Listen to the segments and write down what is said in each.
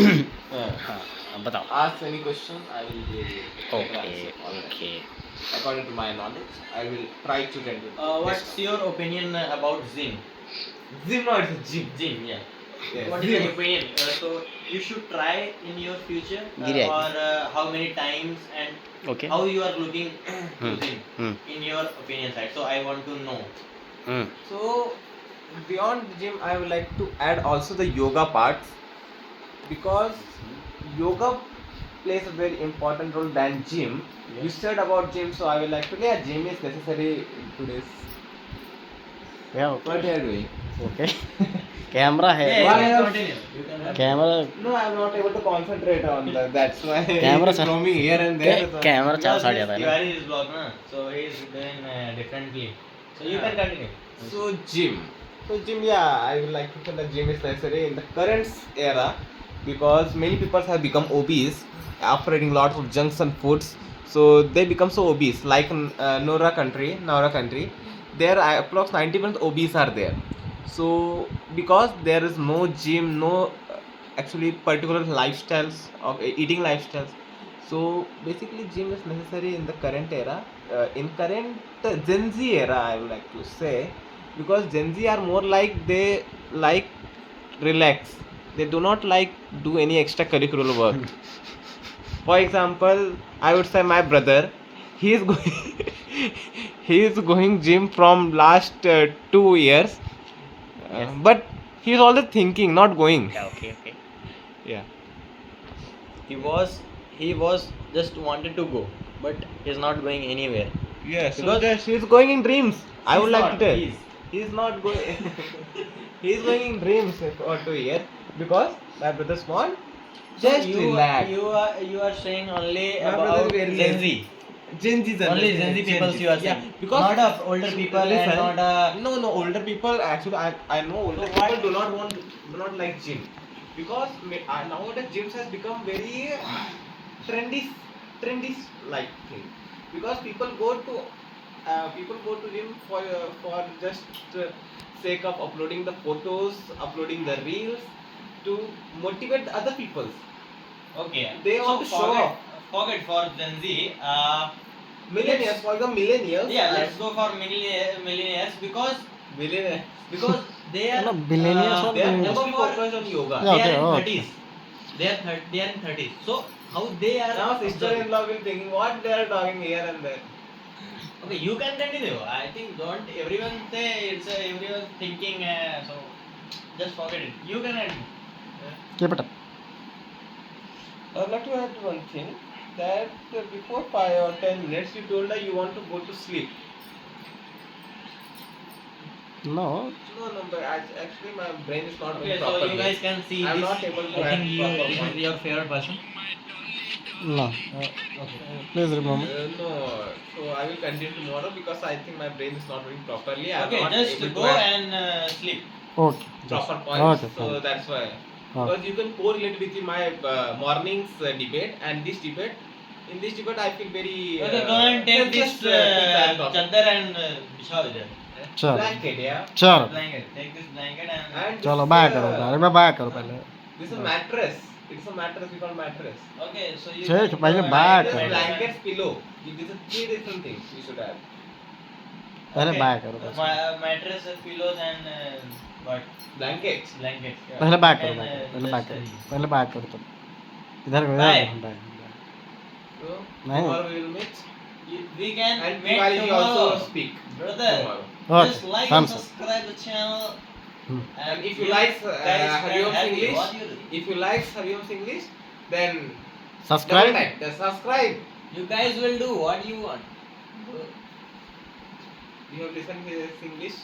हाँ बताओ. Ask any question, I will give you better answer. Okay, All right. okay. According to my knowledge, I will try to tell you. What's your opinion about gym? Gym? No, it's a gym. Gym, yeah. Yes. What is Gym. your opinion? So you should try in your future, Giri, or how many times, and Okay. how you are looking to gym Hmm. in your opinion side. So I want to know. Hmm. So beyond the gym, I would like to add also the yoga parts, because yoga plays a very important role than gym. You said about gym, so I will like to, yeah, gym is necessary in today's. Yeah, What okay. you are doing? Okay. Camera है. Yeah, Why you can else? continue. You can continue. Camera. No, I am not able to concentrate on that. That's why Camera it is sir. roaming here and there. Camera Because चार साढ़े this आता है ना. Tiwari is blog, na? So he is doing differently. So you can continue. So gym. So gym, yeah, I would like to say that gym is necessary in the current era, because many people have become obese after eating lots of junks and foods. So they become so obese. Like Nora country, there approx 90% obese are there. So because there is no gym, no actually particular lifestyles of eating lifestyles. So basically, gym is necessary in the current era. In current Gen Z era, I would like to say, because Gen Z are more like they like relax. They do not like do any extracurricular work. For example, I would say my brother, he is going he is going gym from last 2 years, Yes. but he is always thinking, not going. Yeah, okay, okay. Yeah. He was just wanted to go, but he's not going anywhere. Yes, Because- because he is going in dreams. I would He's like not, to tell. he is. He is not going. He is going in dreams for 2 years, because my brother small. Just you, relax. You are saying only My brother about is very Gen lazy. Z. Gen Z. Only Gen Z people you are saying. Yeah, because Not of older people and listen, not no older people. Actually, I know older So people what- do not like gym, because nowadays gyms has become very trendy trendy like thing, because people go to gym for just sake of uploading the photos, uploading the reels to motivate other people. Okay. They want to show off. Forget for Gen Z. Millennials, for the millennials. Yeah, let's go for millennials because Millennials. they are No, millennials or They are millennials? mostly focused on yoga. Yeah, they okay, are in okay. 30s. They are in 30s. So how they are Now sister-in-law will thinking what they are talking here and there. Okay, you can continue. I think don't everyone say it's everyone thinking. So just forget it. You can continue. Keep it up. I'd like to add one thing, that before 5 or 10 minutes you told that you want to go to sleep. No. No, but actually my brain is not Okay, doing so properly. you guys can see I'm this. not able to I add think proper this point. is your favorite person. No. Please remember. No, so I will continue tomorrow, because I think my brain is not doing properly. I'm Okay, not just able to go add and sleep. Okay. proper Just. points. Okay, So fine. that's why. Okay. Because you can correlate with my morning's debate and this debate. In this debate, I feel very. Okay, go and take this chadar and बिछाओ इधर. चलो. Blanket, yeah. चलो. Blanket. Take this blanket and. And this चलो is bye a- करो पहले. मैं bye करो पहले. This is a mattress. It's a mattress. We call mattress. Okay, so you. ठीक, can पहले go बाय and- This करो. blankets, pillow. These are three different things we should have. पहले Okay. Bye करो बस. Mattress, pillows and what? Blankets. Blankets. yeah. पहले bye करो. And, पहले bye just, करो. पहले बाय करो तुम. इधर करो. Bye. इधर bye. So Nice. tomorrow we will meet. We can And meet Diwali we tomorrow. also speak Brother, tomorrow. just Okay. like and Thumbs up. subscribe the channel. Hmm. And if you like guys Hariom's happy, English, what you do? if you like Hariom's English, then Subscribe. double type, then subscribe. You guys will do what you want. You have listened his English,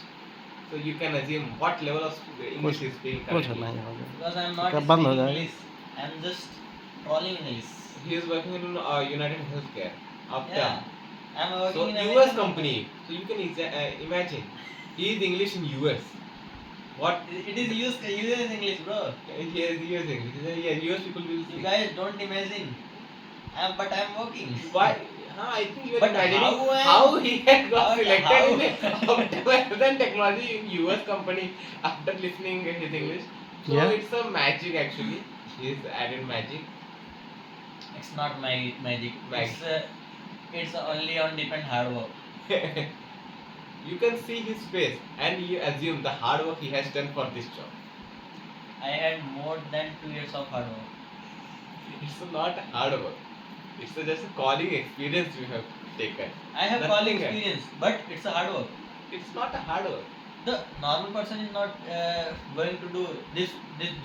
so you can assume what level of English he is speaking कुछ currently. नहीं होगा. Because I'm not क्या बंद हो speaking जाएगा? English. I'm just calling English. He is working in United Healthcare. After. Yeah. I'm So working in a US company. So you can imagine. He is English in US. What? It is US English, bro. He is US English. Yeah, US people will You speak. guys don't imagine. But I'm working. Why? I think you are But imagining how how he had got how- selected how- in American technology in US company after listening his English. So Yeah. it's a magic actually. He's added magic. It's not my magic. Magic. It's only on depend hard work. You can see his face and you assume the hard work he has done for this job. I had more than 2 years of hard work. It's not hard work. It's just a calling experience you have taken. I have Nothing calling else. experience, but it's a hard work. It's not a hard work. The normal person is not going to do this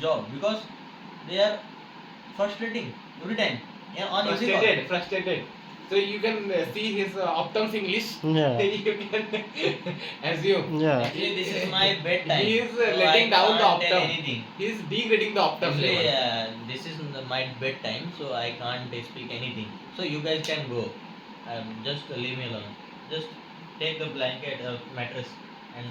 job because they are frustrating every time. Yeah, on every call. Frustrated. So you can see his Optum's English. Yeah. You can assume. Yeah. Actually, this is my bedtime. He is so letting I down the can't tell Optum. anything. He is degrading the Optum Actually, level. this is my bedtime, so I can't speak anything. So you guys can go. Just leave me alone. Just take the blanket, mattress, and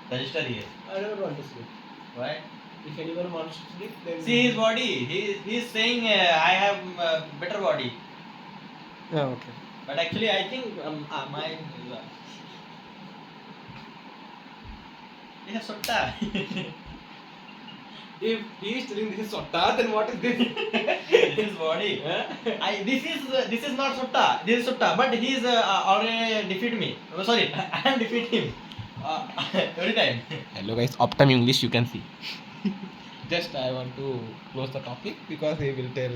register here. I don't want to sleep. Why? If anyone wants to sleep, then See his body. He's saying I have better body, Yeah, okay. but actually I think my yeah, sotta. If he is telling this is sotta, then what is this? His body. This is not sotta. This is sotta, but he's already defeat me. Oh, sorry, I am defeat him every time. Hello guys, Optum English you can see. Just I want to close the topic because he will tell.